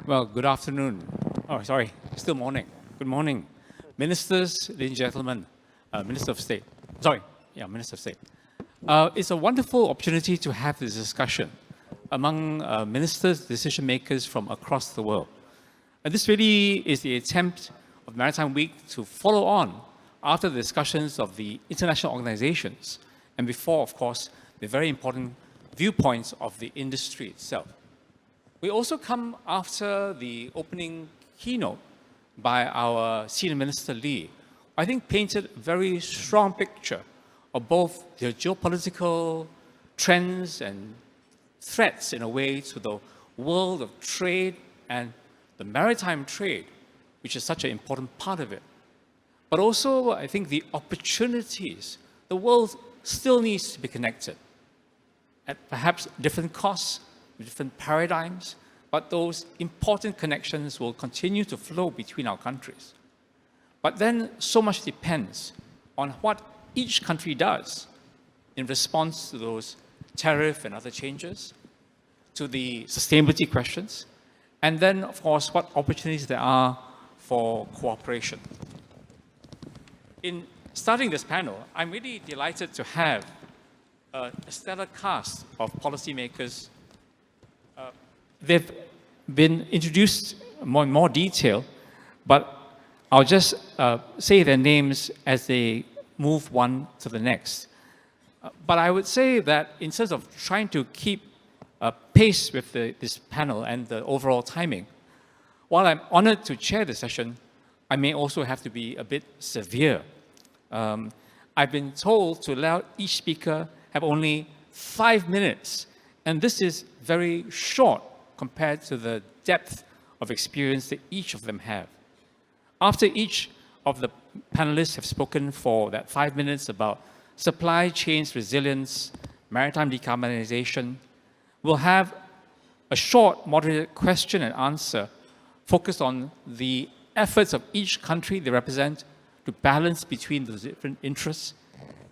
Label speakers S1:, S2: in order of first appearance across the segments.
S1: Well, good afternoon. Oh, sorry, still morning. Good morning. Ministers, ladies and gentlemen, Minister of State. Minister of State. It's a wonderful opportunity to have this discussion among ministers, decision makers from across the world. And this really is the attempt of Maritime Week to follow on after the discussions of the international organizations and before, of course, the very important viewpoints of the industry itself. We also come after the opening keynote by our Senior Minister Lee, I think painted a very strong picture of both the geopolitical trends and threats in a way to the world of trade and the maritime trade, which is such an important part of it. But also, I think the opportunities. The world still needs to be connected at perhaps different costs, different paradigms, but those important connections will continue to flow between our countries. But then so much depends on what each country does in response to those tariff and other changes, to the sustainability questions, and then, of course, what opportunities there are for cooperation. In starting this panel, I'm really delighted to have a stellar cast of policymakers. They've been introduced in more detail, but I'll just say their names as they move one to the next. But I would say that in terms of trying to keep pace with this panel and the overall timing, while I'm honored to chair the session, I may also have to be a bit severe. I've been told to allow each speaker have only 5 minutes, and this is very short compared to the depth of experience that each of them have. After each of the panelists have spoken for that 5 minutes about supply chains resilience, maritime decarbonisation, we'll have a short moderated question and answer focused on the efforts of each country they represent to balance between those different interests,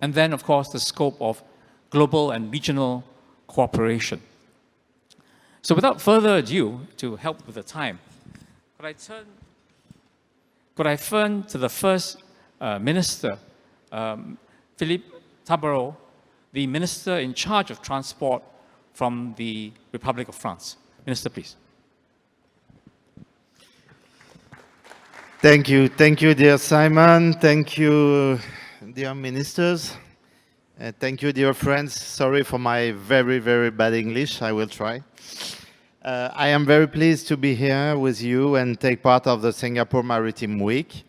S1: and then, of course, the scope of global and regional cooperation. So without further ado, to help with the time, could I turn to the first minister, Philippe Tabarot, the minister in charge of transport from the Republic of France. Minister, please.
S2: Thank you, dear Simon. Thank you, dear ministers. Thank you, dear friends. Sorry for my very, very bad English. I will try. I am very pleased to be here with you and take part of the Singapore Maritime Week,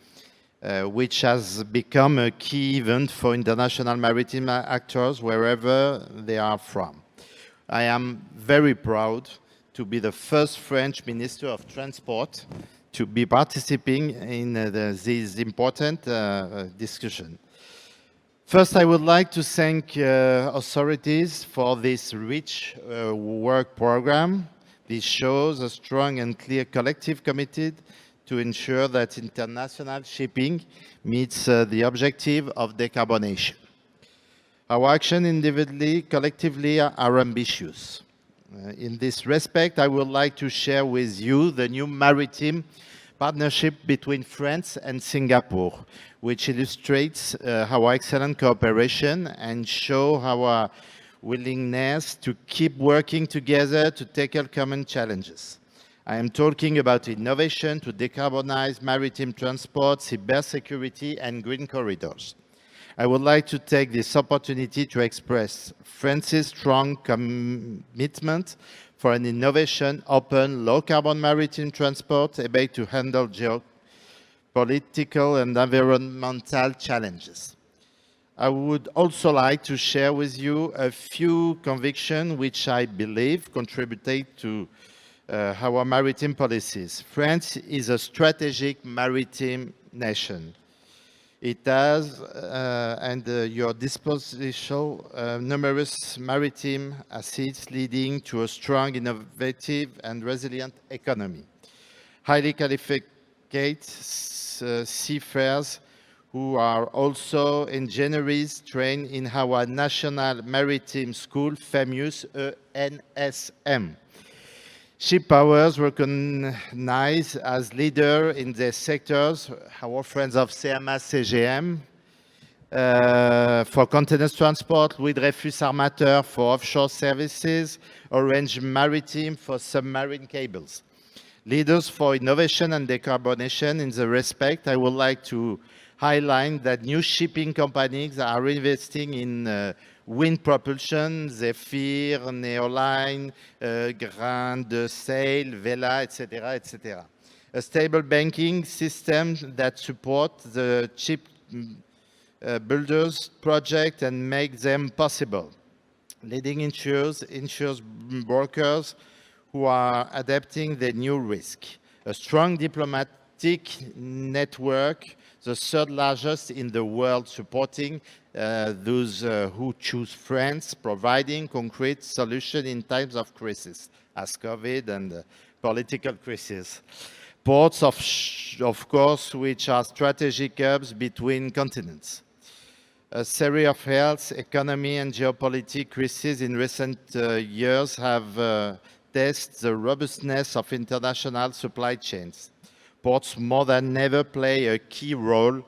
S2: which has become a key event for international maritime actors wherever they are from. I am very proud to be the first French Minister of Transport to be participating in this important discussion. First, I would like to thank authorities for this rich work program. This shows a strong and clear collective committed to ensure that international shipping meets the objective of decarbonation. Our action individually, collectively are ambitious. In this respect, I would like to share with you the new maritime partnership between France and Singapore, which illustrates our excellent cooperation and show our willingness to keep working together to tackle common challenges. I am talking about innovation to decarbonize maritime transport, cybersecurity, and green corridors. I would like to take this opportunity to express France's strong commitment for an innovation, open, low-carbon maritime transport able to handle geopolitical and environmental challenges. I would also like to share with you a few convictions which I believe contributed to our maritime policies. France is a strategic maritime nation. It has, at your disposition, numerous maritime assets leading to a strong, innovative, and resilient economy. Highly qualified seafarers who are also engineers trained in our National Maritime School, famous ENSM. Ship powers recognized as leader in their sectors, our friends of CMA CGM, for containers transport, Louis Dreyfus Armateur for offshore services, Orange Maritime for submarine cables. Leaders for innovation and decarbonization. In the respect, I would like to highlight that new shipping companies are investing in wind propulsion, Zephyr, Neoline, Grain de Sail, Vela, etc., etc. A stable banking system that supports the ship builders project and make them possible. Leading insurers brokers who are adapting the new risk. A strong diplomatic network, the third largest in the world, supporting those who choose France, providing concrete solutions in times of crisis, as COVID and political crisis. Ports, of course, which are strategic hubs between continents. A series of health, economy, and geopolitical crises in recent years have tested the robustness of international supply chains. Ports more than ever play a key role,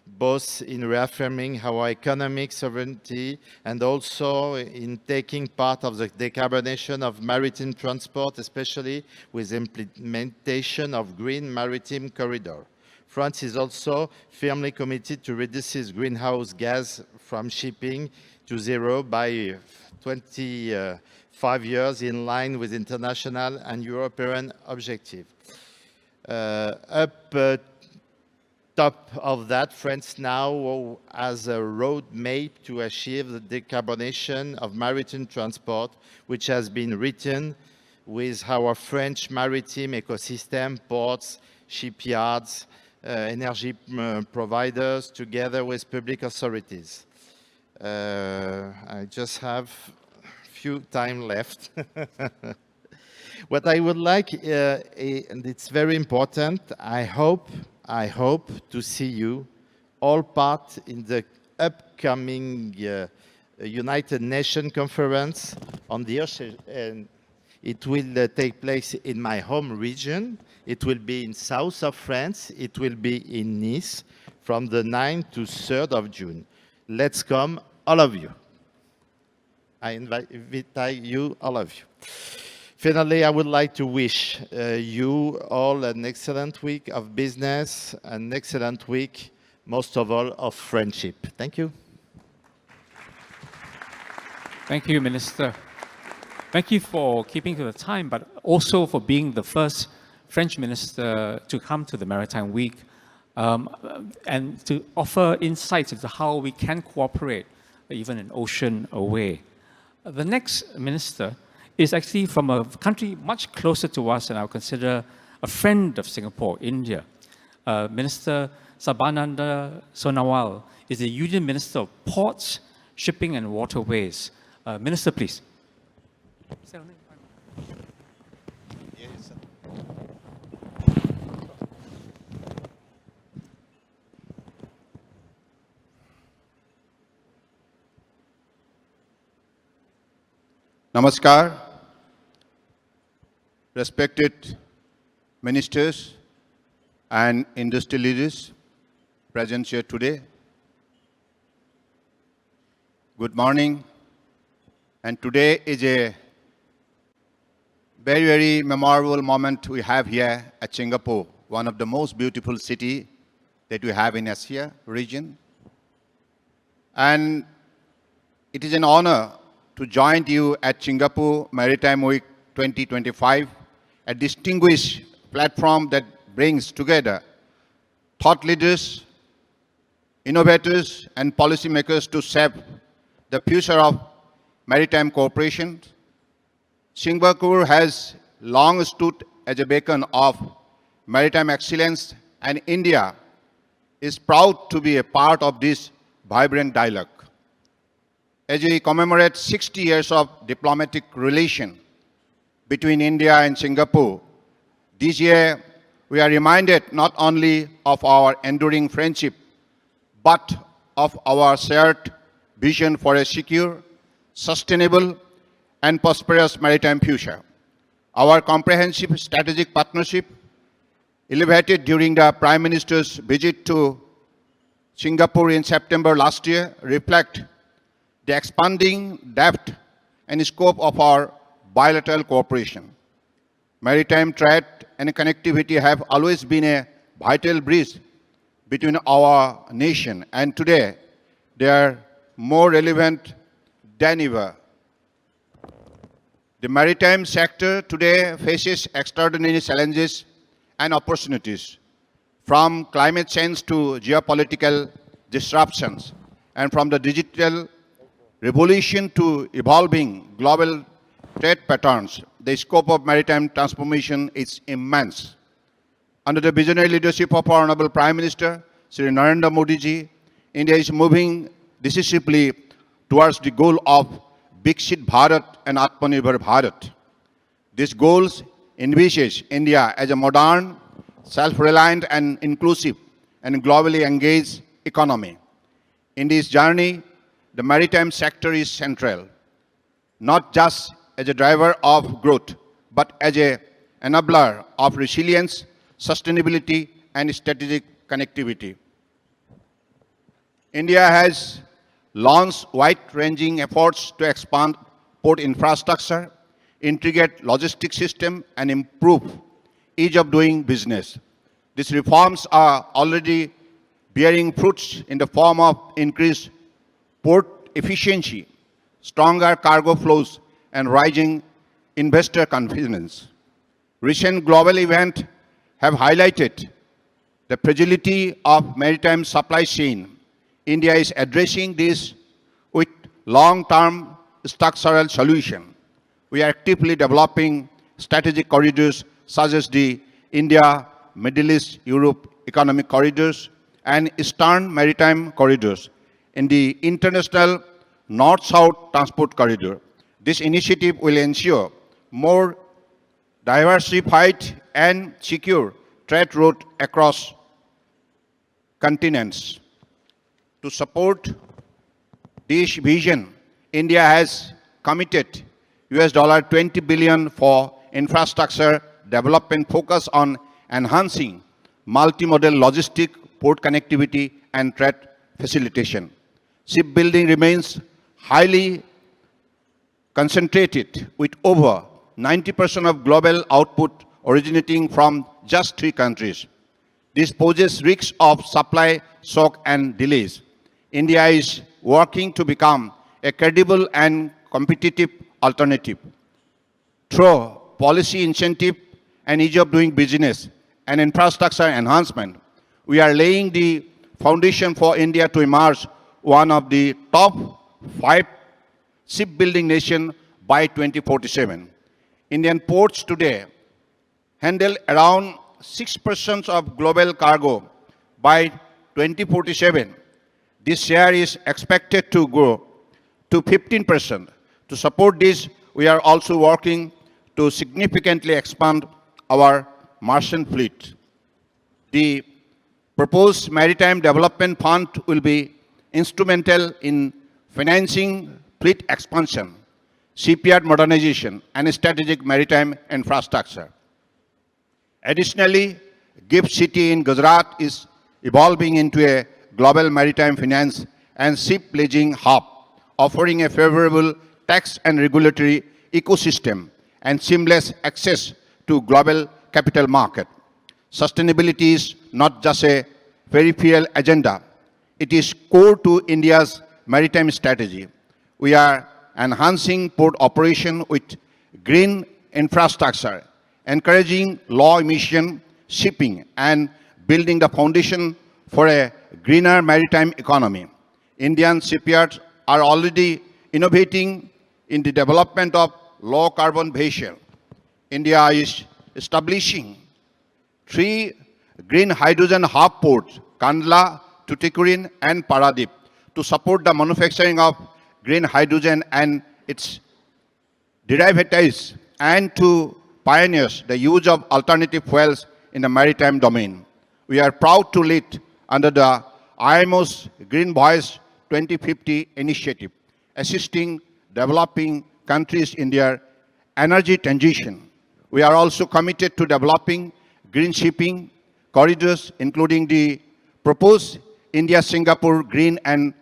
S2: both in reaffirming our economic sovereignty and also in taking part of the decarbonization of maritime transport, especially with implementation of green maritime corridor. France is also firmly committed to reduce its greenhouse gas from shipping to zero by 25 years, in line with international and European objectives. Top of that, France now has a roadmap to achieve the decarbonization of maritime transport, which has been written with our French maritime ecosystem, ports, shipyards, energy providers, together with public authorities. I just have few time left. What I would like, and it's very important, I hope to see you all part in the upcoming United Nations conference on the ocean. And it will take place in my home region. It will be in south of France. It will be in Nice from the 9th to 3rd of June. Let's come, all of you. I invite you, all of you. Finally, I would like to wish you all an excellent week of business, an excellent week, most of all, of friendship. Thank you.
S1: Thank you, Minister. Thank you for keeping to the time, but also for being the first French minister to come to the Maritime Week and to offer insights into how we can cooperate, even an ocean away. The next minister is actually from a country much closer to us, and I would consider a friend of Singapore, India. Minister Sarbananda Sonowal is the Union Minister of Ports, Shipping and Waterways. Minister, please.
S3: Namaskar, respected ministers and industry leaders present here today. Good morning. And today is a very, very memorable moment we have here at Singapore, one of the most beautiful cities that we have in Asia region. And it is an honor to join you at Singapore Maritime Week 2025, a distinguished platform that brings together thought leaders, innovators, and policymakers to shape the future of maritime cooperation. Singapore has long stood as a beacon of maritime excellence, and India is proud to be a part of this vibrant dialogue. As we commemorate 60 years of diplomatic relation between India and Singapore, this year we are reminded not only of our enduring friendship, but of our shared vision for a secure, sustainable, and prosperous maritime future. Our comprehensive strategic partnership, elevated during the Prime Minister's visit to Singapore in September last year, reflect the expanding depth and scope of our bilateral cooperation. Maritime trade and connectivity have always been a vital bridge between our nation, and today they are more relevant than ever. The maritime sector today faces extraordinary challenges and opportunities, from climate change to geopolitical disruptions, and from the digital revolution to evolving global trade patterns. The scope of maritime transformation is immense. Under the visionary leadership of our Honorable Prime Minister, Sri Narendra Modi ji, India is moving decisively towards the goal of Viksit Bharat and Atmanirbhar Bharat. These goals envisage India as a modern, self-reliant and inclusive and globally engaged economy. In this journey, the maritime sector is central, not just as a driver of growth, but as an enabler of resilience, sustainability, and strategic connectivity. India has launched wide-ranging efforts to expand port infrastructure, integrate logistics system, and improve ease of doing business. These reforms are already bearing fruits in the form of increased port efficiency, stronger cargo flows, and rising investor confidence. Recent global events have highlighted the fragility of maritime supply chain. India is addressing this with long-term structural solution. We are actively developing strategic corridors such as the India, Middle East, Europe economic corridors and Eastern maritime corridors in the international North-South transport corridor. This initiative will ensure more diversified and secure trade routes across continents. To support this vision, India has committed $20 billion for infrastructure development focused on enhancing multimodal logistic, port connectivity, and trade facilitation. Shipbuilding remains highly concentrated, with over 90% of global output originating from just 3 countries. This poses risks of supply shock and delays. India is working to become a credible and competitive alternative. Through policy incentive and ease of doing business and infrastructure enhancement, we are laying the foundation for India to emerge one of the top 5 shipbuilding nation by 2047. Indian ports today handle around 6% of global cargo. By 2047, this share is expected to grow to 15%. To support this, we are also working to significantly expand our merchant fleet. The proposed Maritime Development Fund will be instrumental in financing fleet expansion, shipyard modernization, and strategic maritime infrastructure. Additionally, GIFT City in Gujarat is evolving into a global maritime finance and ship leasing hub, offering a favorable tax and regulatory ecosystem and seamless access to global capital market. Sustainability is not just a peripheral agenda. It is core to India's maritime strategy. We are enhancing port operation with green infrastructure, encouraging low emission shipping, and building the foundation for a greener maritime economy. Indian shipyards are already innovating in the development of low carbon vessels. India is establishing 3 green hydrogen hub ports, Kandla, Tuticorin, and Paradip, to support the manufacturing of green hydrogen and its derivatives, and to pioneer the use of alternative fuels in the maritime domain. We are proud to lead under the IMO's Green Voice 2050 initiative, assisting developing countries in their energy transition. We are also committed to developing green shipping corridors, including the proposed India-Singapore green and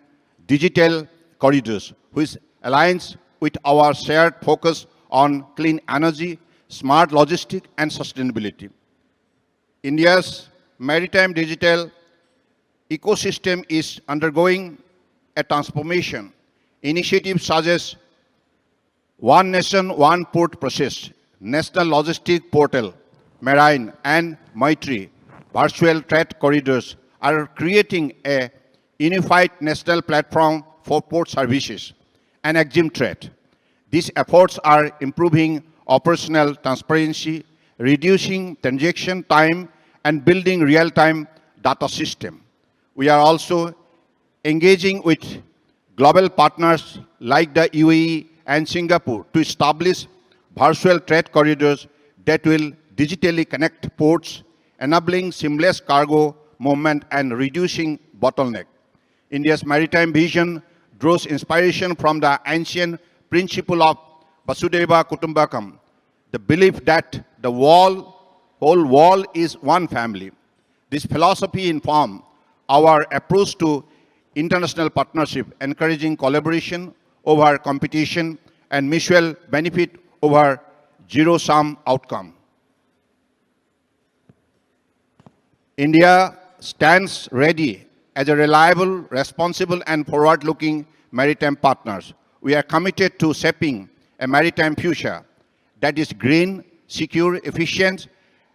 S3: digital corridors, which aligns with our shared focus on clean energy, smart logistics, and sustainability. India's maritime digital ecosystem is undergoing a transformation. Initiatives such as One Nation, One Port process, National Logistic Portal, Marine, and Maritime virtual trade corridors are creating a unified national platform for port services and EXIM trade. These efforts are improving operational transparency, reducing transaction time, and building real-time data system. We are also engaging with global partners like the UAE and Singapore to establish virtual trade corridors that will digitally connect ports, enabling seamless cargo movement and reducing bottleneck. India's maritime vision draws inspiration from the ancient principle of Vasudhaiva Kutumbakam, the belief that the whole world is one family. This philosophy informs our approach to international partnership, encouraging collaboration over competition and mutual benefit over zero-sum outcome. India stands ready as a reliable, responsible, and forward-looking maritime partner. We are committed to shaping a maritime future that is green, secure, efficient,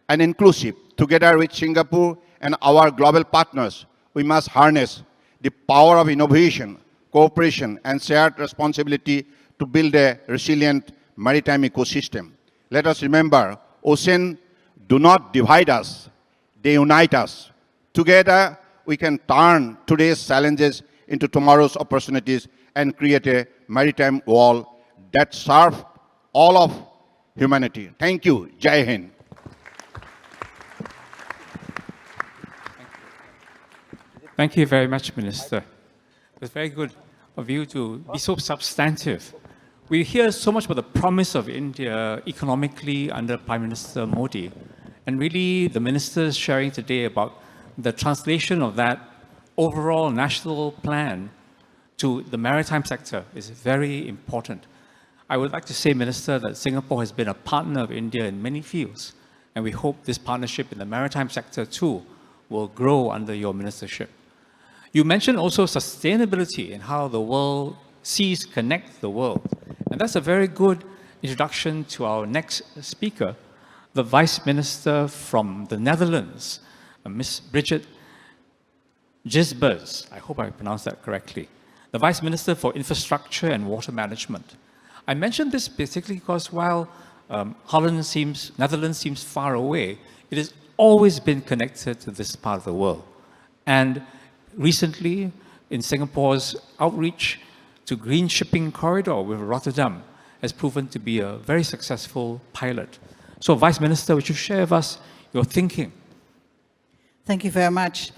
S3: and inclusive. Together with Singapore and our global partners, we must harness the power of innovation, cooperation, and shared responsibility to build a resilient maritime ecosystem. Let us remember, oceans do not divide us, they unite us. Together, we can turn today's challenges into tomorrow's opportunities and create a maritime wall that serves all of humanity. Thank you. Jai Hind.
S1: Thank you very much, Minister. It was very good of you to be so substantive. We hear so much about the promise of India economically under Prime Minister Modi, and really the ministers sharing today about the translation of that overall national plan to the maritime sector is very important. I would like to say, Minister, that Singapore has been a partner of India in many fields, and we hope this partnership in the maritime sector too will grow under your ministership. You mentioned also sustainability and how the world seas connect the world. And that's a very good introduction to our next speaker, the Vice Minister from the Netherlands, Ms. Bridget Gisbers. I hope I pronounced that correctly. The Vice Minister for Infrastructure and Water Management. I mentioned this particularly because while Netherlands seems far away, it has always been connected to this part of the world. And recently, in Singapore's outreach to Green Shipping Corridor with Rotterdam has proven to be a very successful pilot. So, Vice Minister, would you share with us your thinking?
S4: Thank you very much.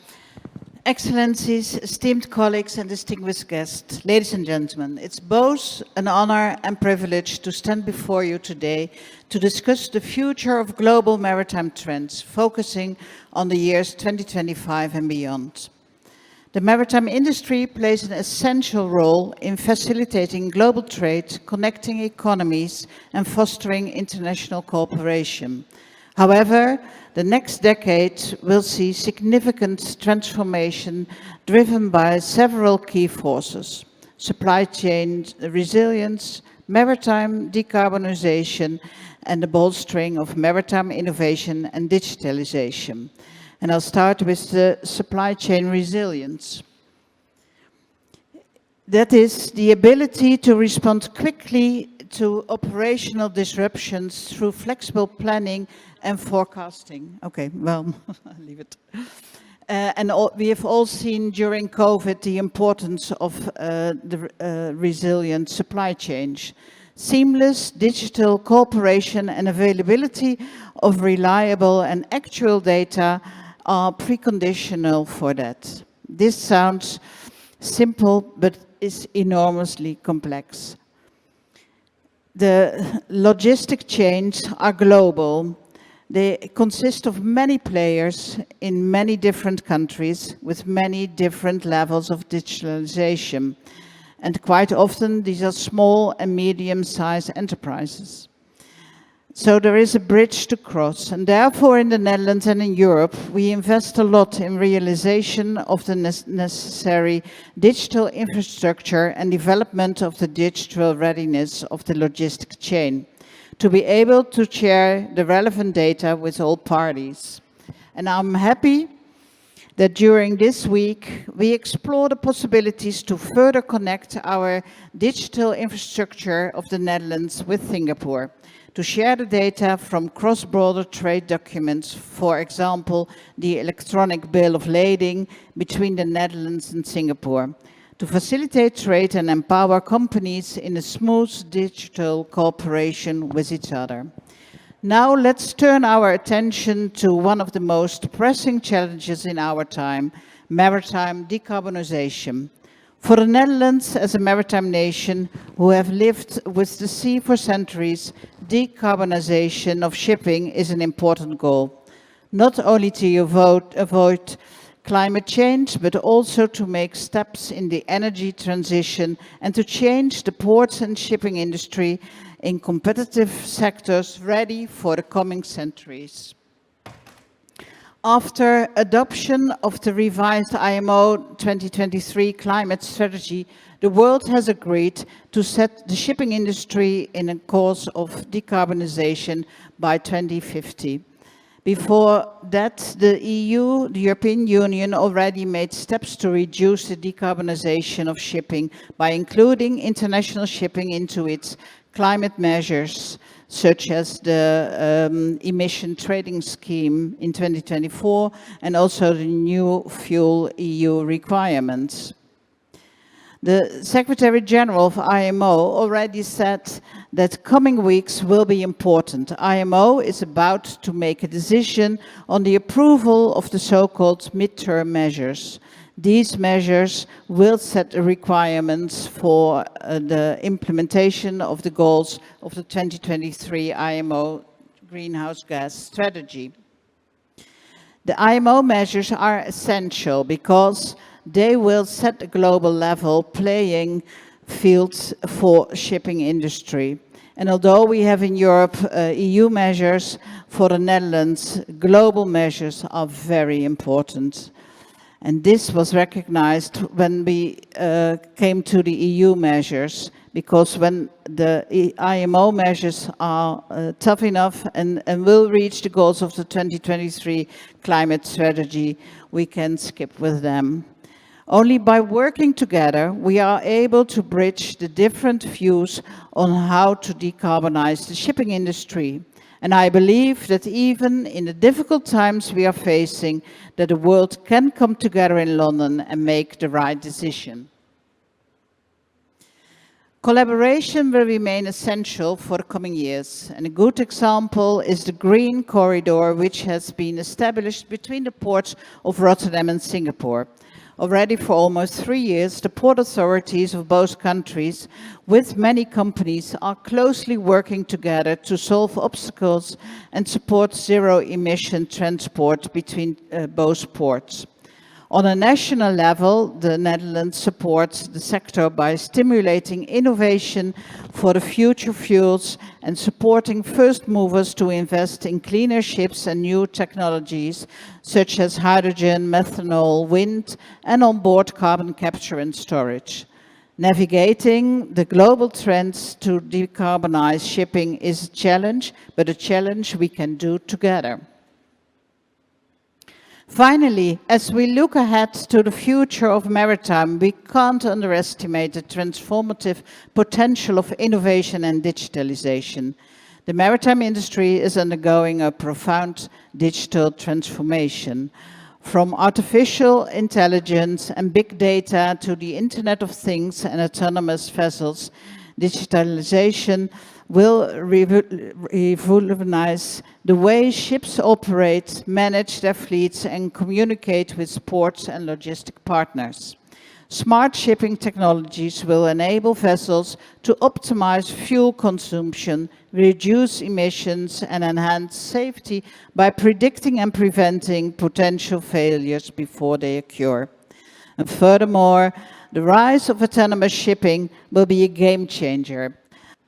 S4: Excellencies, esteemed colleagues and distinguished guests, ladies and gentlemen, it's both an honor and privilege to stand before you today to discuss the future of global maritime trends, focusing on the years 2025 and beyond. The maritime industry plays an essential role in facilitating global trade, connecting economies, and fostering international cooperation. However, the next decade will see significant transformation driven by several key forces: supply chain resilience, maritime decarbonisation, and the bolstering of maritime innovation and digitalisation. And I'll start with the supply chain resilience. That is the ability to respond quickly to operational disruptions through flexible planning and forecasting. Okay, well, I'll leave it. We have all seen during COVID the importance of the resilient supply chain. Seamless digital cooperation and availability of reliable and actual data are preconditional for that. This sounds simple, but is enormously complex. The logistic chains are global. They consist of many players in many different countries with many different levels of digitalization. And quite often these are small and medium-sized enterprises. So there is a bridge to cross, and therefore in the Netherlands and in Europe we invest a lot in realization of the necessary digital infrastructure and development of the digital readiness of the logistic chain, to be able to share the relevant data with all parties. And I'm happy that during this week we explore the possibilities to further connect our digital infrastructure of the Netherlands with Singapore, to share the data from cross-border trade documents, for example, the electronic bill of lading between the Netherlands and Singapore, to facilitate trade and empower companies in a smooth digital cooperation with each other. Now let's turn our attention to one of the most pressing challenges in our time, maritime decarbonisation. For the Netherlands, as a maritime nation who have lived with the sea for centuries, decarbonisation of shipping is an important goal, not only to avoid climate change, but also to make steps in the energy transition and to change the ports and shipping industry in competitive sectors ready for the coming centuries. After adoption of the revised IMO 2023 climate strategy, the world has agreed to set the shipping industry in a course of decarbonisation by 2050. Before that, the European Union, already made steps to reduce the decarbonisation of shipping by including international shipping into its climate measures, such as the emission trading scheme in 2024 and also the new fuel EU requirements. The Secretary General of IMO already said that coming weeks will be important. IMO is about to make a decision on the approval of the so-called midterm measures. These measures will set the requirements for the implementation of the goals of the 2023 IMO greenhouse gas strategy. The IMO measures are essential because they will set a global level playing field for shipping industry. And although we have in Europe EU measures, for the Netherlands, global measures are very important. And this was recognized when we came to the EU measures, because when the IMO measures are tough enough and will reach the goals of the 2023 climate strategy, we can skip with them. Only by working together, we are able to bridge the different views on how to decarbonize the shipping industry. And I believe that even in the difficult times we are facing, that the world can come together in London and make the right decision. Collaboration will remain essential for the coming years, and a good example is the Green Corridor, which has been established between the ports of Rotterdam and Singapore. Already for almost 3 years, the port authorities of both countries, with many companies, are closely working together to solve obstacles and support zero-emission transport between both ports. On a national level, the Netherlands supports the sector by stimulating innovation for the future fuels and supporting first movers to invest in cleaner ships and new technologies such as hydrogen, methanol, wind, and onboard carbon capture and storage. Navigating the global trends to decarbonize shipping is a challenge, but a challenge we can do together. Finally, as we look ahead to the future of maritime, we can't underestimate the transformative potential of innovation and digitalization. The maritime industry is undergoing a profound digital transformation. From artificial intelligence and big data to the Internet of Things and autonomous vessels, digitalization will revolutionize the way ships operate, manage their fleets, and communicate with ports and logistic partners. Smart shipping technologies will enable vessels to optimize fuel consumption, reduce emissions, and enhance safety by predicting and preventing potential failures before they occur. And furthermore, the rise of autonomous shipping will be a game changer.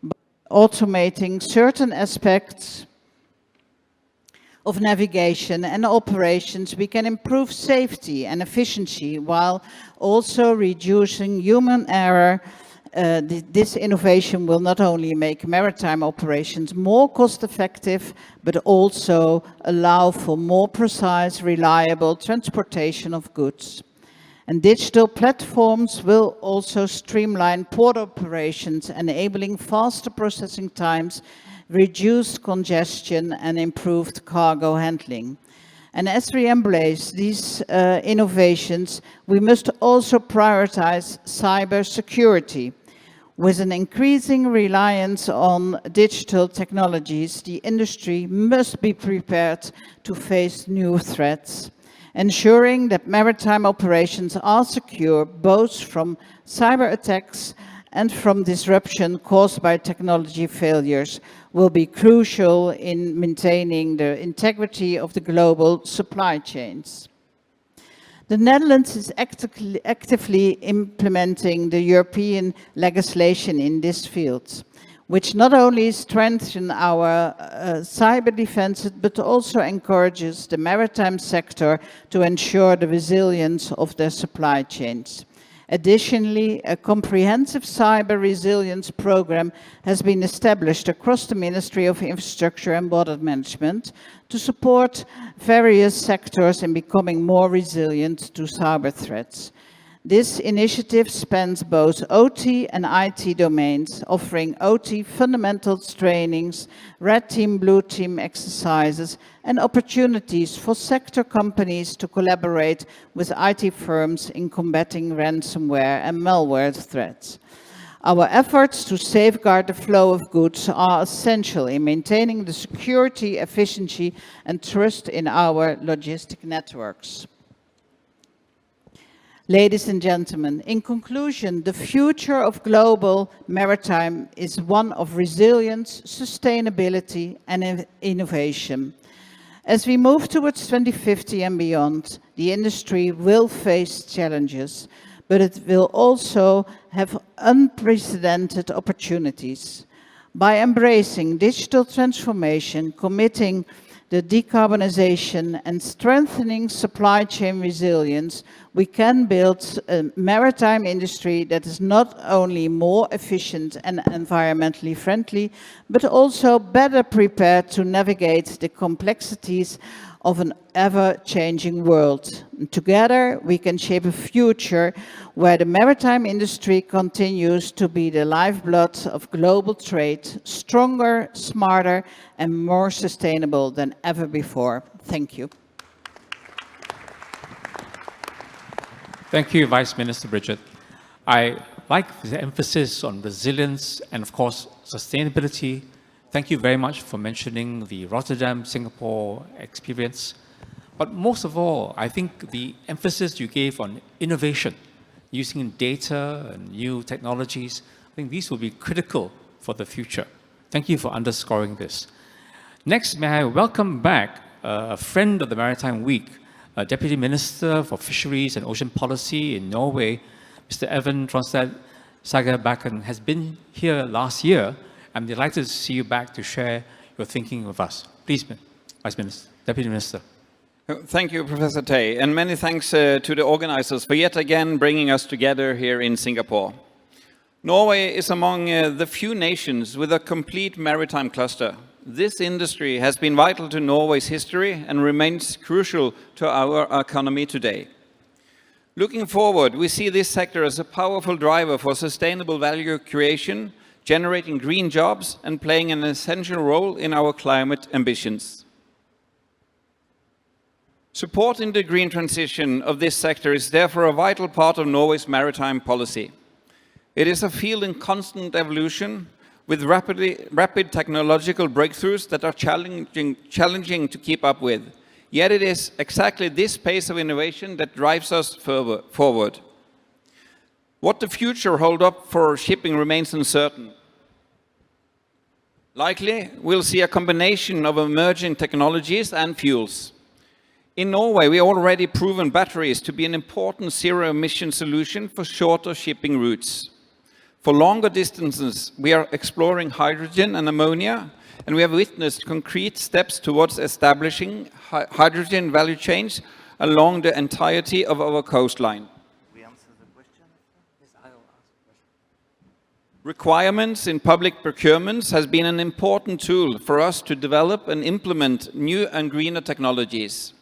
S4: By automating certain aspects of navigation and operations, we can improve safety and efficiency while also reducing human error. This innovation will not only make maritime operations more cost-effective, but also allow for more precise, reliable transportation of goods. And digital platforms will also streamline port operations, enabling faster processing times, reduced congestion, and improved cargo handling. And as we embrace these innovations, we must also prioritize cybersecurity. With an increasing reliance on digital technologies, the industry must be prepared to face new threats. Ensuring that maritime operations are secure both from cyber attacks and from disruption caused by technology failures will be crucial in maintaining the integrity of the global supply chains. The Netherlands is actively implementing the European legislation in this field, which not only strengthens our cyber defense, but also encourages the maritime sector to ensure the resilience of their supply chains. Additionally, a comprehensive cyber resilience program has been established across the Ministry of Infrastructure and Water Management to support various sectors in becoming more resilient to cyber threats. This initiative spans both OT and IT domains, offering OT fundamentals trainings, red team, blue team exercises, and opportunities for sector companies to collaborate with IT firms in combating ransomware and malware threats. Our efforts to safeguard the flow of goods are essential in maintaining the security, efficiency, and trust in our logistic networks. Ladies and gentlemen, in conclusion, the future of global maritime is one of resilience, sustainability, and innovation. As we move towards 2050 and beyond, the industry will face challenges, but it will also have unprecedented opportunities. By embracing digital transformation, committing the decarbonisation, and strengthening supply chain resilience, we can build a maritime industry that is not only more efficient and environmentally friendly, but also better prepared to navigate the complexities of an ever-changing world. And together, we can shape a future where the maritime industry continues to be the lifeblood of global trade, stronger, smarter, and more sustainable than ever before. Thank you.
S1: Thank you, Vice Minister Bridget. I like the emphasis on resilience and, of course, sustainability. Thank you very much for mentioning the Rotterdam-Singapore experience. But most of all, I think the emphasis you gave on innovation, using data and new technologies, I think these will be critical for the future. Thank you for underscoring this. Next, may I welcome back a friend of the Maritime Week, Deputy Minister for Fisheries and Ocean Policy in Norway, Mr. Evan Tronstad Sagerbakken, has been here last year. I'm delighted to see you back to share your thinking with us. Please, Vice Minister, Deputy Minister.
S5: Thank you, Professor Tay, and many thanks to the organizers for yet again bringing us together here in Singapore. Norway is among the few nations with a complete maritime cluster. This industry has been vital to Norway's history and remains crucial to our economy today. Looking forward, we see this sector as a powerful driver for sustainable value creation, generating green jobs and playing an essential role in our climate ambitions. Supporting the green transition of this sector is therefore a vital part of Norway's maritime policy. It is a field in constant evolution, with rapid technological breakthroughs that are challenging to keep up with. Yet it is exactly this pace of innovation that drives us forward. What the future hold up for shipping remains uncertain. Likely, we'll see a combination of emerging technologies and fuels. In Norway, we already proven batteries to be an important zero-emission solution for shorter shipping routes. For longer distances, we are exploring hydrogen and ammonia, and we have witnessed concrete steps towards establishing hydrogen value chains along the entirety of our coastline. Requirements in public procurements has been an important tool for us to develop and implement new and greener technologies.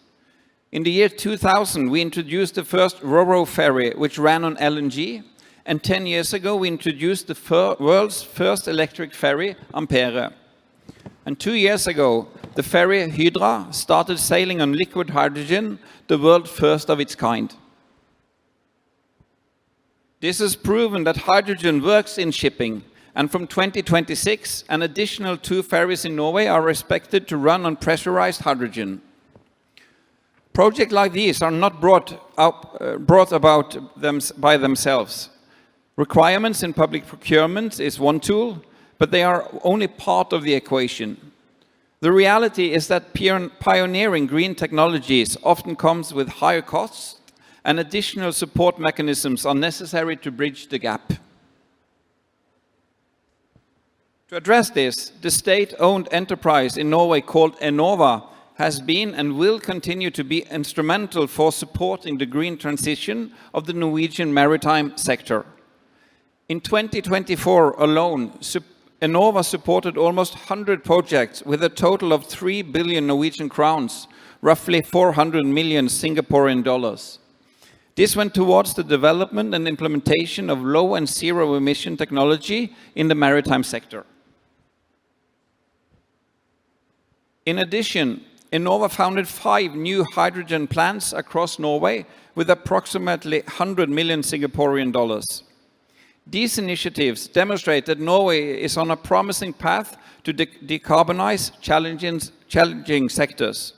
S5: In the year 2000, we introduced the first Ro-Ro ferry, which ran on LNG, and 10 years ago, we introduced the world's first electric ferry, Ampere. And 2 years ago, the ferry Hydra started sailing on liquid hydrogen, the world's first of its kind. This has proven that hydrogen works in shipping, and from 2026, an additional 2 ferries in Norway are expected to run on pressurized hydrogen. Projects like these are not brought about by themselves. Requirements in public procurement is one tool, but they are only part of the equation. The reality is that pioneering green technologies often comes with higher costs, and additional support mechanisms are necessary to bridge the gap. To address this, the state-owned enterprise in Norway called Enova has been and will continue to be instrumental for supporting the green transition of the Norwegian maritime sector. In 2024 alone, Enova supported almost 100 projects with a total of 3 billion Norwegian crowns, roughly 400 million Singaporean dollars. This went towards the development and implementation of low and zero emission technology in the maritime sector. In addition, Enova founded 5 new hydrogen plants across Norway with approximately 100 million Singaporean dollars. These initiatives demonstrate that Norway is on a promising path to decarbonize challenging sectors.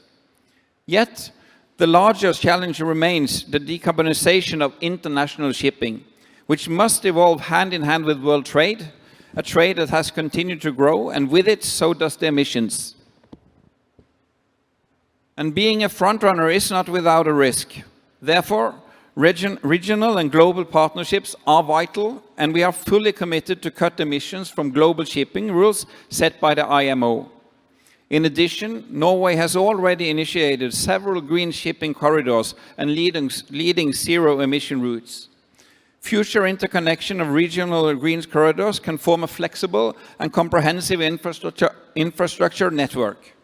S5: Yet, the largest challenge remains the decarbonisation of international shipping, which must evolve hand in hand with world trade, a trade that has continued to grow, and with it, so does the emissions. And being a frontrunner is not without a risk. Therefore, regional and global partnerships are vital, and we are fully committed to cut emissions from global shipping rules set by the IMO. In addition, Norway has already initiated several green shipping corridors and leading zero-emission routes. Future interconnection of regional green corridors can form a flexible and comprehensive infrastructure network.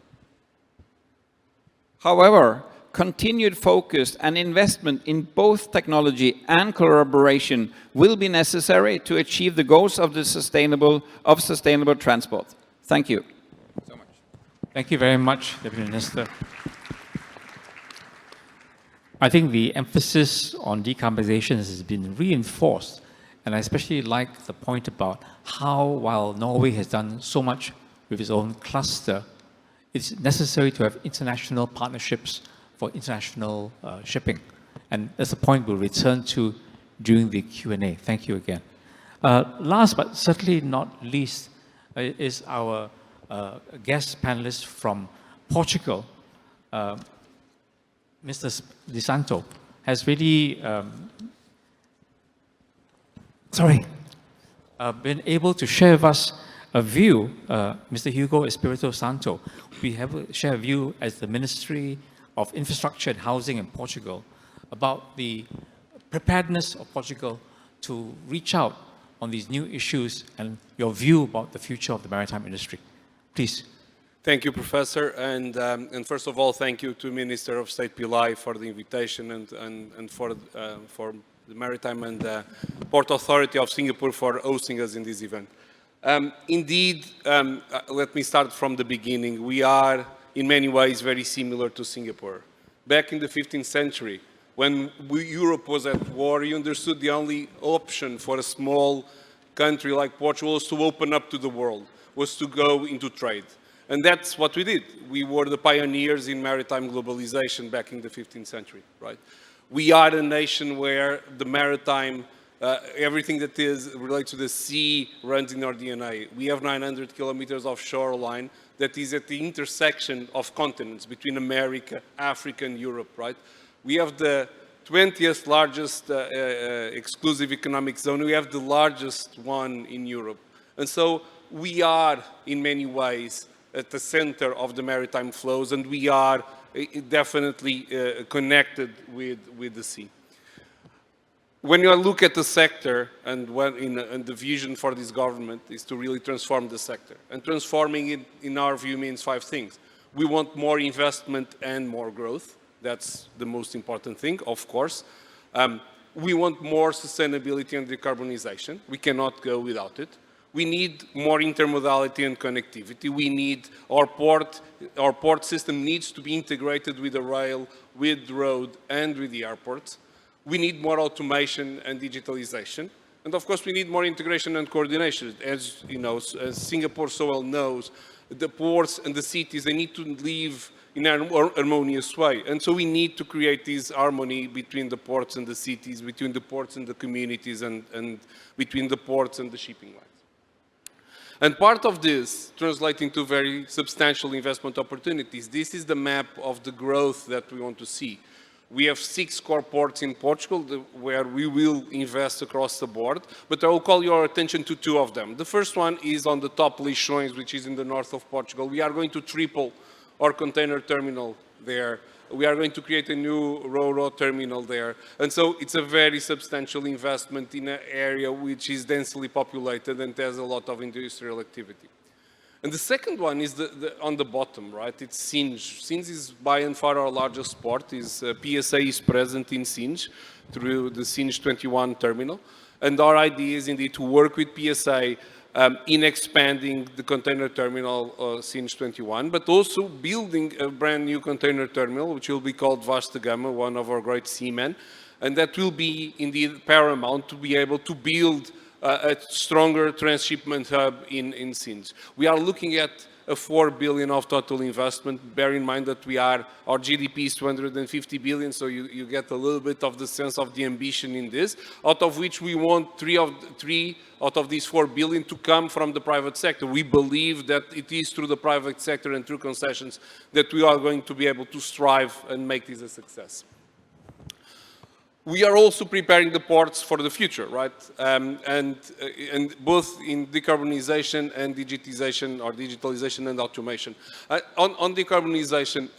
S5: However, continued focus and investment in both technology and collaboration will be necessary to achieve the goals of sustainable transport. Thank you so much.
S1: Thank you very much, Deputy Minister. I think the emphasis on decarbonisation has been reinforced, and I especially like the point about how, while Norway has done so much with its own cluster, it's necessary to have international partnerships for international shipping. And that's a point we'll return to during the Q&A. Thank you again. Last but certainly not least is our guest panelist from Portugal. Mr. De Santo has really been able to share with us a view, Mr. Hugo Espirito Santo. We have share a view as the Ministry of Infrastructure and Housing in Portugal about the preparedness of Portugal to reach out on these new issues and your view about the future of the maritime industry. Please.
S6: Thank you, Professor. And first of all, thank you to Minister of State Pillai for the invitation and for the Maritime and Port Authority of Singapore for hosting us in this event. Indeed, let me start from the beginning. We are, in many ways, very similar to Singapore. Back in the 15th century, when Europe was at war, you understood the only option for a small country like Portugal was to open up to the world, was to go into trade. And that's what we did. We were the pioneers in maritime globalization back in the 15th century, right? We are a nation where the maritime Everything that is related to the sea runs in our DNA. We have 900 kilometers of shoreline that is at the intersection of continents between America, Africa, and Europe, right? We have the 20th largest exclusive economic zone. We have the largest one in Europe. And so we are, in many ways, at the center of the maritime flows, and we are definitely connected with the sea. When you look at the sector, and the vision for this government is to really transform the sector. And transforming it, in our view, means 5 things. We want more investment and more growth. That's the most important thing, of course. We want more sustainability and decarbonisation. We cannot go without it. We need more intermodality and connectivity. We need our port system needs to be integrated with the rail, with the road, and with the airports. We need more automation and digitalisation. And of course, we need more integration and coordination. As you know, as Singapore so well knows, the ports and the cities, they need to live in an harmonious way. And so we need to create this harmony between the ports and the cities, between the ports and the communities, and between the ports and the shipping lines. And part of this, translating to very substantial investment opportunities, this is the map of the growth that we want to see. We have 6 core ports in Portugal where we will invest across the board, but I will call your attention to 2 of them. The first one is on the top Leixões, which is in the north of Portugal. We are going to triple our container terminal there. We are going to create a new ro-ro terminal there. And so it's a very substantial investment in an area which is densely populated and has a lot of industrial activity. And the second one is on the bottom, right? It's Sines. Sines is by and far our largest port. PSA is present in Sines through the Sines 21 terminal. And our idea is indeed to work with PSA in expanding the container terminal Sines 21, but also building a brand new container terminal, which will be called Vasta Gama, one of our great seamen. And that will be indeed paramount to be able to build a stronger transshipment hub in Sines. We are looking at a 4 billion of total investment. Bear in mind that our GDP is 250 billion, so you get a little bit of the sense of the ambition in this, out of which we want 3 out of these 4 billion to come from the private sector. We believe that it is through the private sector and through concessions that we are going to be able to strive and make this a success. We are also preparing the ports for the future, right? And both in decarbonization and digitization, or digitalization and automation. On decarbonization,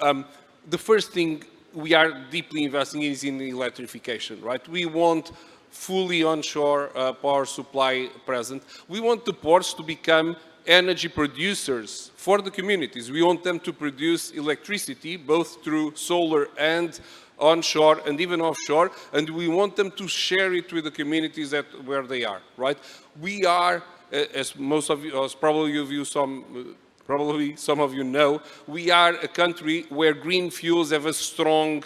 S6: the first thing we are deeply investing in is in electrification, right? We want fully onshore power supply present. We want the ports to become energy producers for the communities. We want them to produce electricity, both through solar and onshore and even offshore, and we want them to share it with the communities where they are, right? We are, as most of you, as probably some of you know, we are a country where green fuels have a strong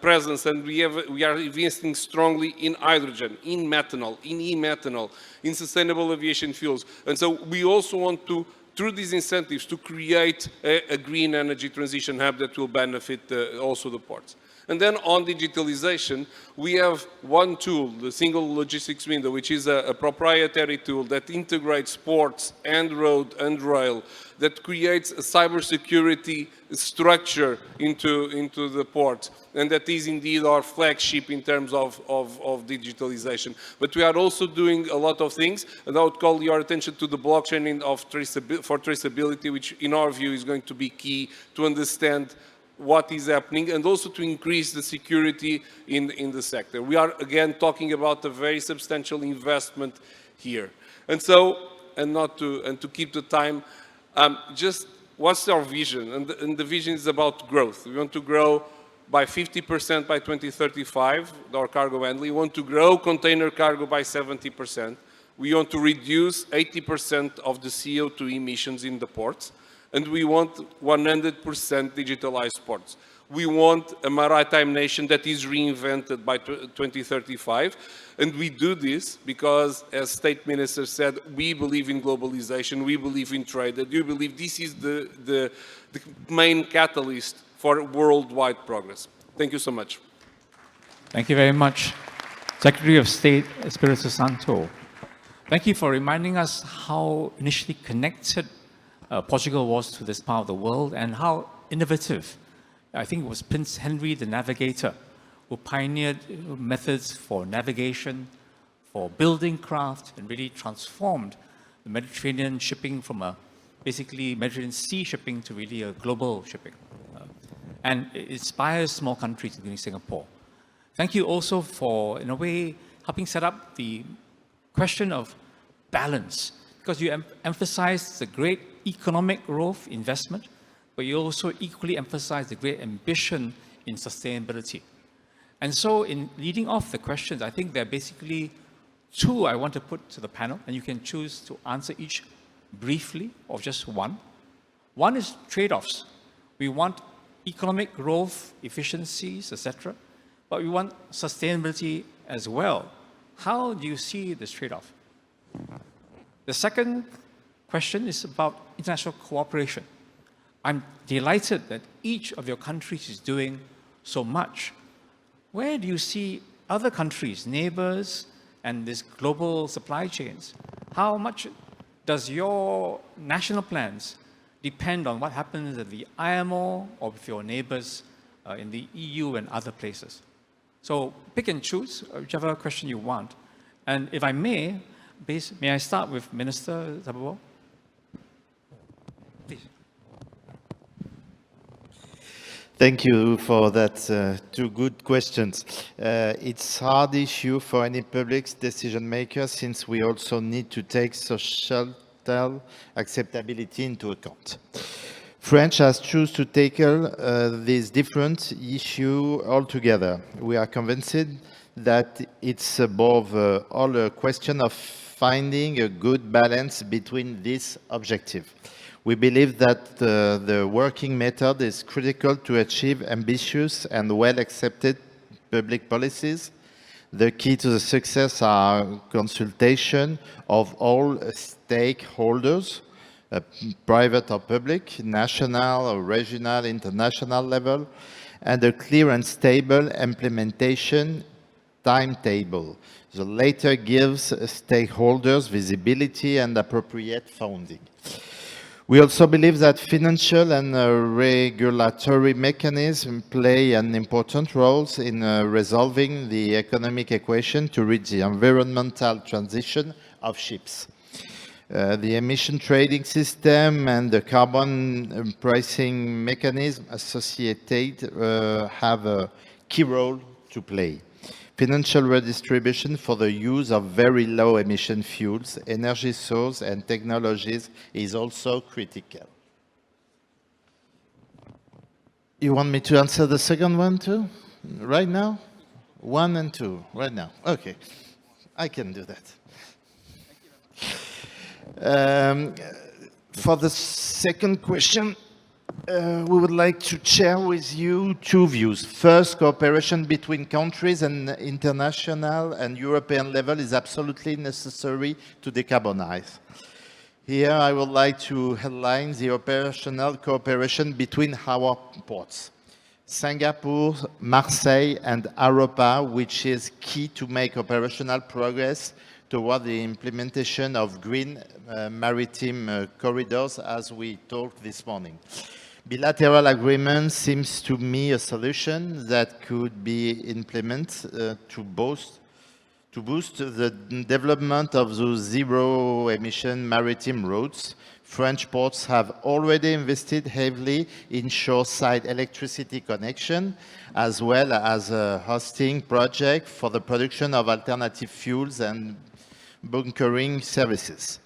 S6: presence, and we are investing strongly in hydrogen, in methanol, in e-methanol, in sustainable aviation fuels. And so we also want to, through these incentives, to create a green energy transition hub that will benefit also the ports. And then on digitalization, we have one tool, the single logistics window, which is a proprietary tool that integrates ports and road and rail, that creates a cybersecurity structure into the ports. And that is indeed our flagship in terms of digitalization. But we are also doing a lot of things, and I would call your attention to the blockchain for traceability, which in our view is going to be key to understand what is happening and also to increase the security in the sector. We are again talking about a very substantial investment here. And so, and to keep the time, just what's our vision? And the vision is about growth. We want to grow by 50% by 2035, our cargo handling. We want to grow container cargo by 70%. We want to reduce 80% of the CO2 emissions in the ports. And we want 100% digitalized ports. We want a maritime nation that is reinvented by 2035. And we do this because, as State Minister said, we believe in globalization, we believe in trade, and we believe this is the main catalyst for worldwide progress. Thank you so much.
S1: Thank you very much. Secretary of State Espirito Santo, thank you for reminding us how initially connected Portugal was to this part of the world and how innovative. I think it was Prince Henry the Navigator who pioneered methods for navigation, for building craft, and really transformed the Mediterranean shipping from a basically Mediterranean sea shipping to really a global shipping. And it inspires small countries, including Singapore. Thank you also for, in a way, helping set up the question of balance, because you emphasize the great economic growth investment, but you also equally emphasize the great ambition in sustainability. And so in leading off the questions, I think there are basically two I want to put to the panel, and you can choose to answer each briefly or just one. One is trade-offs. We want economic growth, efficiencies, etc., but we want sustainability as well. How do you see this trade-off? The second question is about international cooperation. I'm delighted that each of your countries is doing so much. Where do you see other countries, neighbors, and these global supply chains? How much does your national plans depend on what happens at the IMO or with your neighbors in the EU and other places? So pick and choose whichever question you want. And if I may I start with Minister Zababo? Please.
S2: Thank you for that two good questions. It's a hard issue for any public decision maker since we also need to take social acceptability into account. France has chosen to tackle this different issue altogether. We are convinced that it's above all a question of finding a good balance between this objective. We believe that the working method is critical to achieve ambitious and well-accepted public policies. The key to the success are consultation of all stakeholders, private or public, national or regional, international level, and a clear and stable implementation timetable. The latter gives stakeholders visibility and appropriate funding. We also believe that financial and regulatory mechanisms play an important role in resolving the economic equation to reach the environmental transition of ships. The emission trading system and the carbon pricing mechanism associated have a key role to play. Financial redistribution for the use of very low emission fuels, energy sources and technologies is also critical. You want me to answer the second one too? Right now? 1 and 2, right now. Okay, I can do that. For the second question, we would like to share with you two views. First, cooperation between countries and international and European level is absolutely necessary to decarbonize. Here, I would like to headline the operational cooperation between our ports. Singapore, Marseille, and Europa, which is key to make operational progress toward the implementation of green maritime corridors, as we talked this morning. Bilateral agreement seems to me a solution that could be implemented to boost the development of those zero-emission maritime routes. French ports have already invested heavily in shoreside electricity connection, as well as a hosting project for the production of alternative fuels and bunkering services.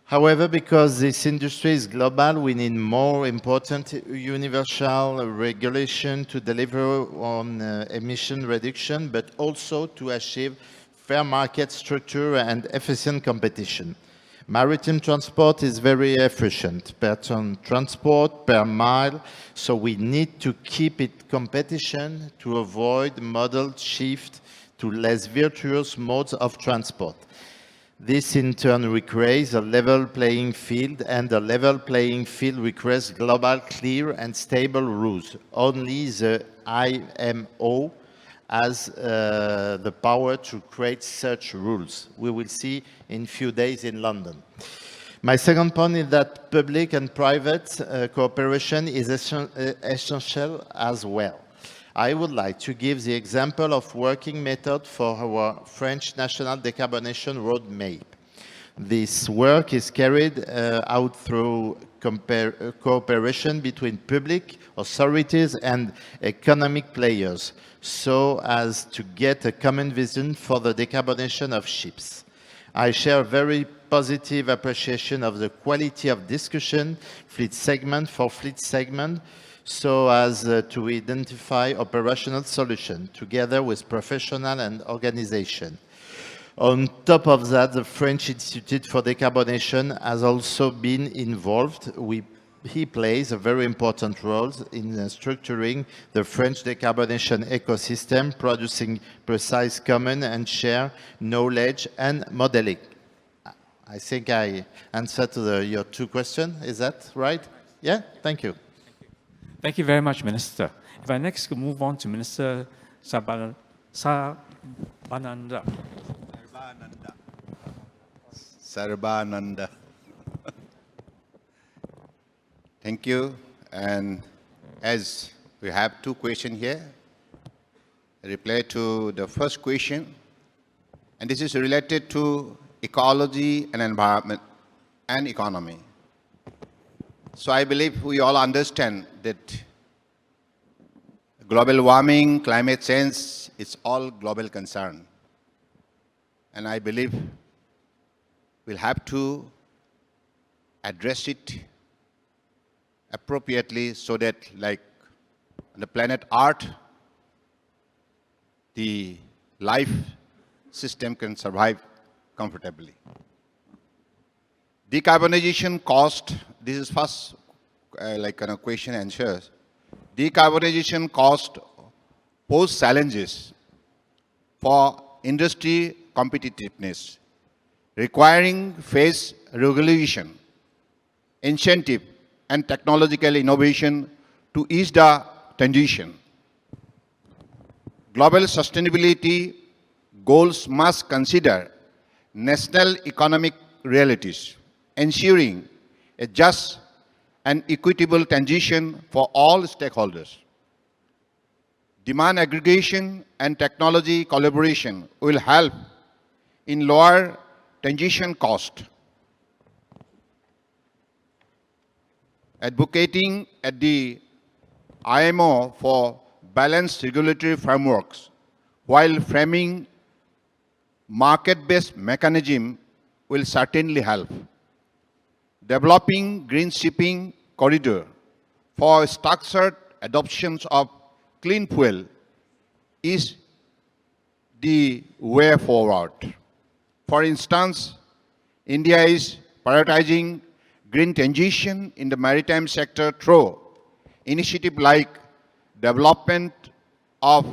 S2: However, because this industry is global, we need more important universal regulation to deliver on emission reduction, but also to achieve fair market structure and efficient competition. Maritime transport is very efficient per ton transport, per mile, so we need to keep it competition to avoid modal shift to less virtuous modes of transport. This in turn requires a level playing field, and a level playing field requires global, clear and stable rules. Only the IMO has the power to create such rules. We will see in few days in London. My second point is that public and private cooperation is essential as well. I would like to give the example of working method for our French National Decarbonization Roadmap. This work is carried out through cooperation between public authorities and economic players, so as to get a common vision for the decarbonization of ships. I share a very positive appreciation of the quality of discussion, fleet segment for fleet segment, so as to identify operational solutions together with professional and organization. On top of that, the French Institute for Decarbonization has also been involved. He plays a very important role in structuring the French decarbonization ecosystem, producing precise, common and shared knowledge and modeling. I think I answered to your two questions. Is that right? Yeah, thank you.
S1: Thank you very much, Minister. If I next move on to Minister Sarbananda.
S3: Sarbananda. Thank you. And as we have two questions here, I reply to the first question, and this is related to ecology and environment and economy. So I believe we all understand that global warming, climate change, it's all global concern. And I believe we'll have to address it appropriately so that, like on the planet Earth, the life system can survive comfortably. Decarbonization cost, this is first question answers. Decarbonization cost pose challenges for industry competitiveness, requiring phase regulation, incentive, and technological innovation to ease the transition. Global sustainability goals must consider national economic realities, ensuring a just and equitable transition for all stakeholders. Demand aggregation and technology collaboration will help in lower transition cost. Advocating at the IMO for balanced regulatory frameworks while framing market-based mechanism will certainly help. Developing green shipping corridor for structured adoptions of clean fuel is the way forward. For instance, India is prioritizing green transition in the maritime sector through initiatives like development of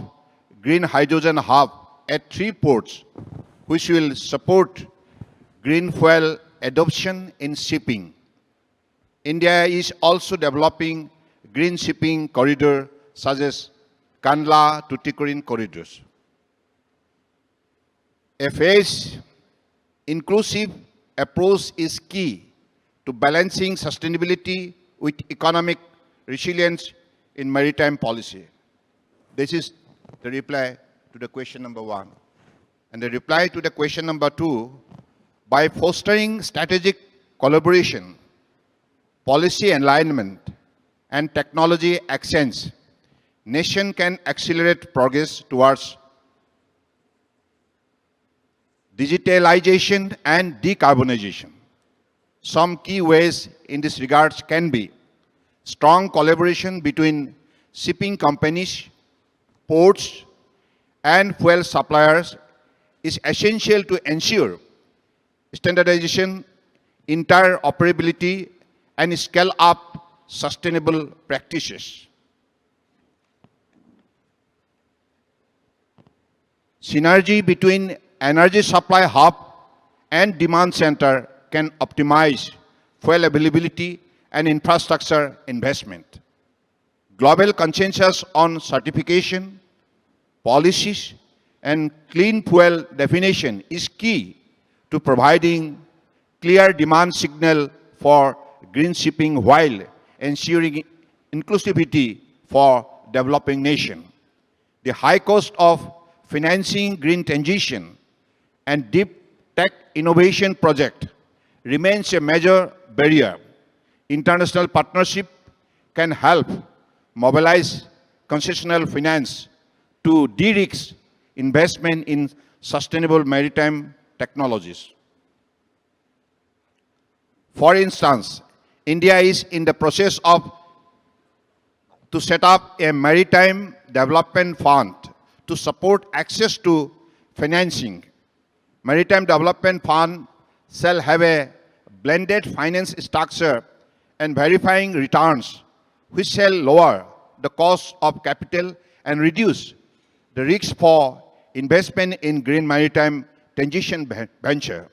S3: green hydrogen hub at 3 ports, which will support green fuel adoption in shipping. India is also developing green shipping corridor such as Kandla to Tuticorin corridors. A phased, inclusive approach is key to balancing sustainability with economic resilience in maritime policy. This is the reply to the question number 1. And the reply to the question number 2, by fostering strategic collaboration, policy alignment, and technology exchange, nation can accelerate progress towards digitalization and decarbonization. Some key ways in this regard can be strong collaboration between shipping companies, ports, and fuel suppliers is essential to ensure standardization, interoperability, and scale up sustainable practices. Synergy between energy supply hub and demand center can optimize fuel availability and infrastructure investment. Global consensus on certification, policies, and clean fuel definition is key to providing clear demand signal for green shipping while ensuring inclusivity for developing nation. The high cost of financing green transition and deep tech innovation project remains a major barrier. International partnership can help mobilize concessional finance to de-risk investment in sustainable maritime technologies. For instance, India is in the process to set up a maritime development fund to support access to financing. Maritime Development Fund shall have a blended finance structure and verifying returns, which shall lower the cost of capital and reduce the risk for investment in green maritime transition venture.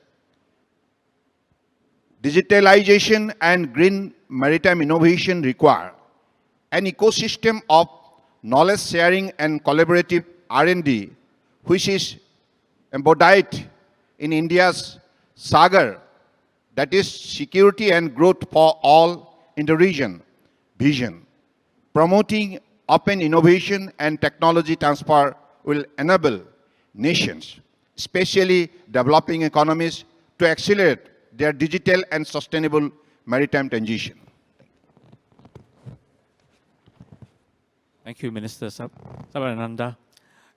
S3: Digitalization and green maritime innovation require an ecosystem of knowledge sharing and collaborative R&D, which is embodied in India's Sagar, that is security and growth for all in the region, vision. Promoting open innovation and technology transfer will enable nations, especially developing economies, to accelerate their digital and sustainable maritime transition.
S1: Thank you, Minister Sabananda.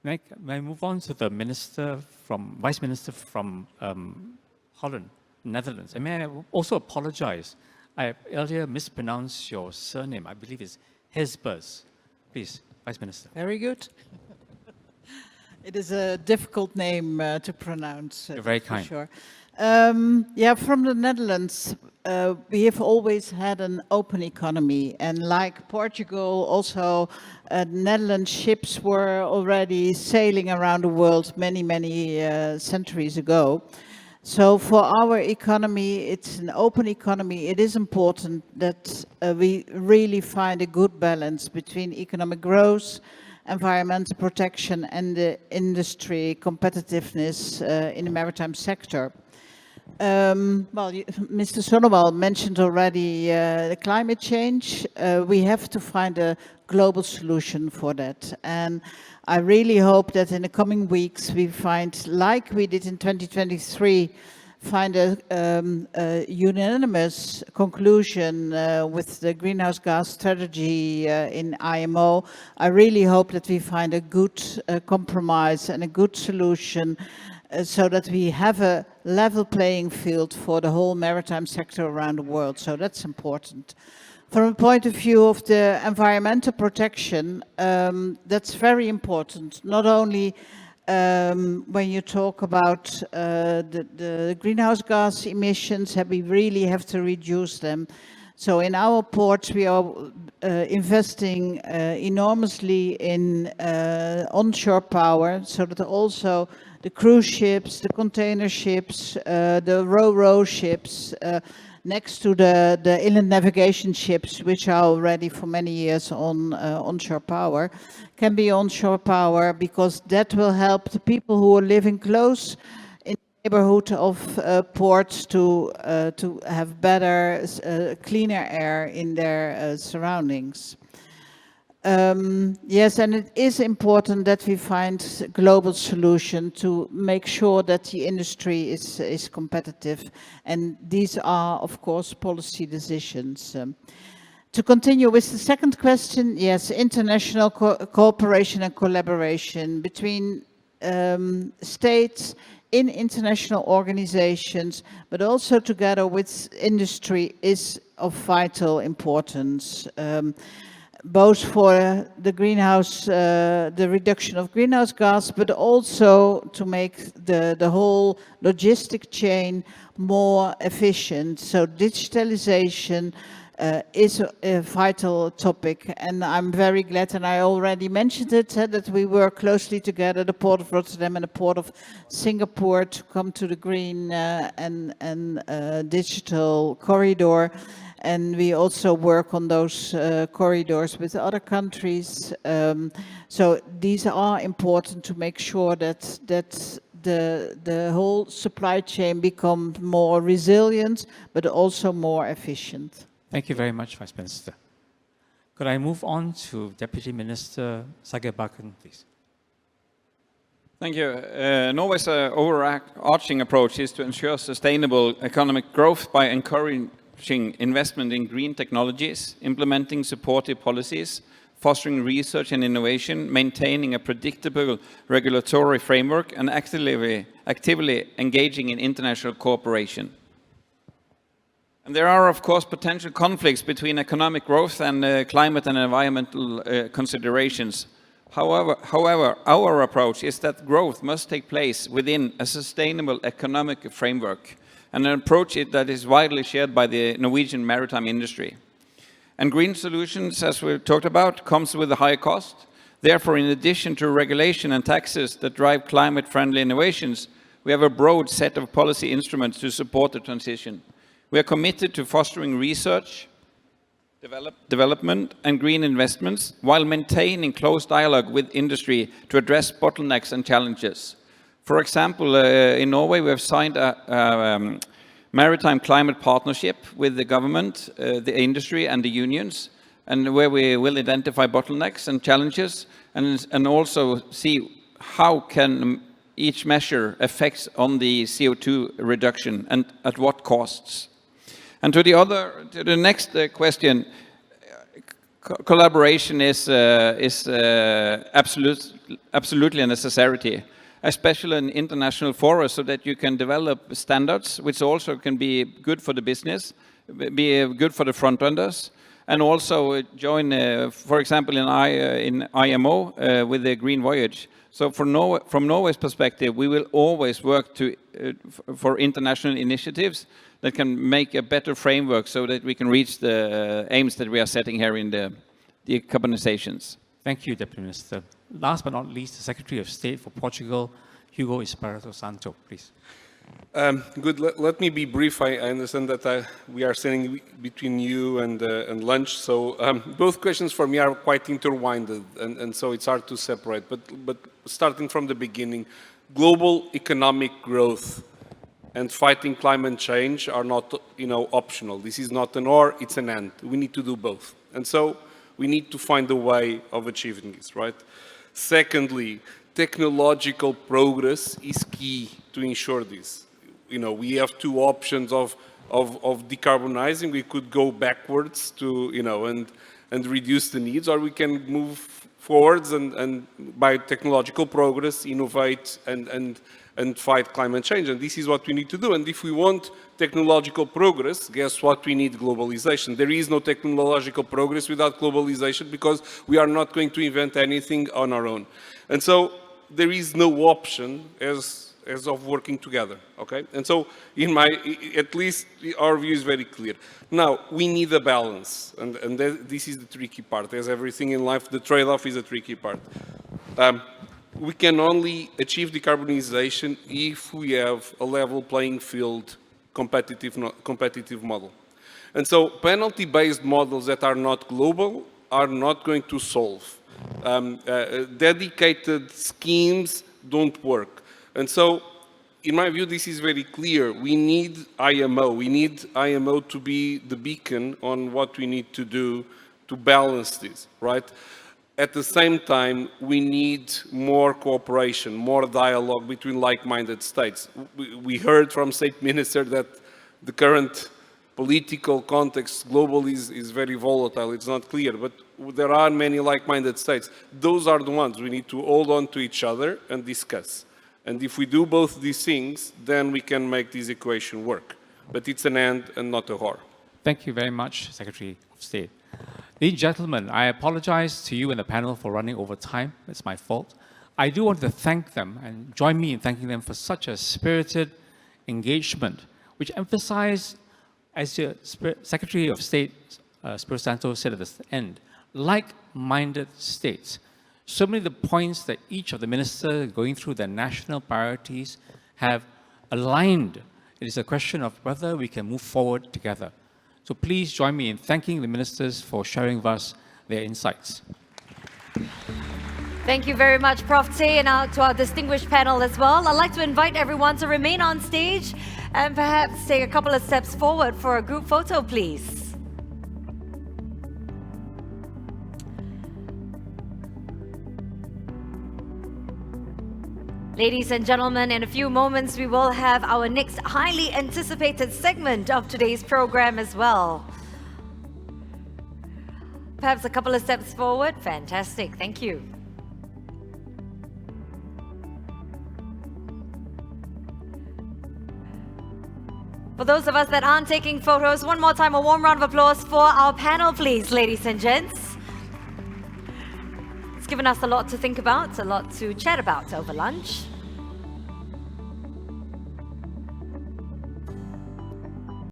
S1: Next, may I move on to the Vice Minister from Holland, Netherlands. And may I also apologize. I earlier mispronounced your surname. I believe it's Hesbers. Please, Vice Minister.
S4: Very good. It is a difficult name to pronounce.
S1: You're very kind.
S4: Sure. Yeah, from the Netherlands, we have always had an open economy, and like Portugal, also Netherlands ships were already sailing around the world many centuries ago. So for our economy, it's an open economy. It is important that we really find a good balance between economic growth, environmental protection, and the industry competitiveness in the maritime sector. Mr. Sonnewall mentioned already the climate change. We have to find a global solution for that. And I really hope that in the coming weeks we find, like we did in 2023, find a unanimous conclusion with the greenhouse gas strategy in IMO. I really hope that we find a good compromise and a good solution so that we have a level playing field for the whole maritime sector around the world. So that's important. From a point of view of the environmental protection, that's very important. Not only when you talk about the greenhouse gas emissions, we really have to reduce them. So in our ports, we are investing enormously in onshore power, so that also the cruise ships, the container ships, the ro-ro ships, next to the inland navigation ships, which are already for many years on onshore power, can be onshore power, because that will help the people who are living close in the neighborhood of ports to have better, cleaner air in their surroundings. Yes, and it is important that we find a global solution to make sure that the industry is competitive. And these are, of course, policy decisions. To continue with the second question, yes, international cooperation and collaboration between states in international organizations, but also together with industry, is of vital importance. Both for the greenhouse, the reduction of greenhouse gas, but also to make the whole logistic chain more efficient. So digitalization, is a vital topic. And I'm very glad, and I already mentioned it, that we work closely together, the Port of Rotterdam and the Port of Singapore, to come to the green and digital corridor. And we also work on those corridors with other countries. So these are important to make sure that the whole supply chain becomes more resilient, but also more efficient.
S1: Thank you very much, Vice Minister. Could I move on to Deputy Minister Sagebakken, please?
S5: Thank you. Norway's overarching approach is to ensure sustainable economic growth by encouraging investment in green technologies, implementing supportive policies, fostering research and innovation, maintaining a predictable regulatory framework, and actively engaging in international cooperation. And there are, of course, potential conflicts between economic growth and climate and environmental considerations. However, our approach is that growth must take place within a sustainable economic framework, and an approach that is widely shared by the Norwegian maritime industry. And green solutions, as we've talked about, comes with a high cost. Therefore, in addition to regulation and taxes that drive climate-friendly innovations, we have a broad set of policy instruments to support the transition. We are committed to fostering research, development and green investments while maintaining close dialogue with industry to address bottlenecks and challenges. For example, in Norway, we have signed a maritime climate partnership with the government, the industry and the unions, and where we will identify bottlenecks and challenges and also see how can each measure affects on the CO2 reduction and at what costs. And to the next question, collaboration is absolutely a necessity, especially in international forums, so that you can develop standards, which also can be good for the business, be good for the front runners, and also join, for example, in IMO with the Green Voyage. So from Norway's perspective, we will always work for international initiatives that can make a better framework so that we can reach the aims that we are setting here in the decarbonizations.
S1: Thank you, Deputy Minister. Last but not least, the Secretary of State for Portugal, Hugo Espirito Santo, please.
S6: Good. Let me be brief. I understand that we are standing between you and lunch, so both questions for me are quite intertwined, and so it's hard to separate. But starting from the beginning, global economic growth and fighting climate change are not, optional. This is not an or; it's an and. We need to do both, and so we need to find a way of achieving this, right? Secondly, technological progress is key to ensure this. We have two options of decarbonizing. We could go backwards to, and reduce the needs, or we can move forwards and by technological progress, innovate and fight climate change. And this is what we need to do. And if we want technological progress, guess what? We need globalization. There is no technological progress without globalization because we are not going to invent anything on our own. And so there is no option as of working together, okay? And so at least our view is very clear. Now, we need a balance, and this is the tricky part. As everything in life, the trade-off is a tricky part. We can only achieve decarbonization if we have a level playing field competitive model. And so penalty-based models that are not global are not going to solve. Dedicated schemes don't work. And so, in my view, this is very clear. We need IMO. We need IMO to be the beacon on what we need to do to balance this, right? At the same time, we need more cooperation, more dialogue between like-minded states. We heard from State Minister that the current political context globally is very volatile. It's not clear, but there are many like-minded states. Those are the ones we need to hold on to each other and discuss. And if we do both these things, then we can make this equation work. But it's an and not a or.
S1: Thank you very much, Secretary of State. Ladies and gentlemen, I apologize to you and the panel for running over time. It's my fault. I do want to thank them and join me in thanking them for such a spirited engagement, which emphasized, as the Secretary of State Espirito Santo said at the end, like-minded states. So many of the points that each of the ministers going through their national priorities have aligned. It is a question of whether we can move forward together. So please join me in thanking the ministers for sharing with us their insights.
S7: Thank you very much, Prof. Tay, and to our distinguished panel as well. I'd like to invite everyone to remain on stage and perhaps take a couple of steps forward for a group photo, please. Ladies and gentlemen, in a few moments, we will have our next highly anticipated segment of today's program as well. Perhaps a couple of steps forward. Fantastic. Thank you. For those of us that aren't taking photos, one more time, a warm round of applause for our panel, please, ladies and gents. It's given us a lot to think about, a lot to chat about over lunch.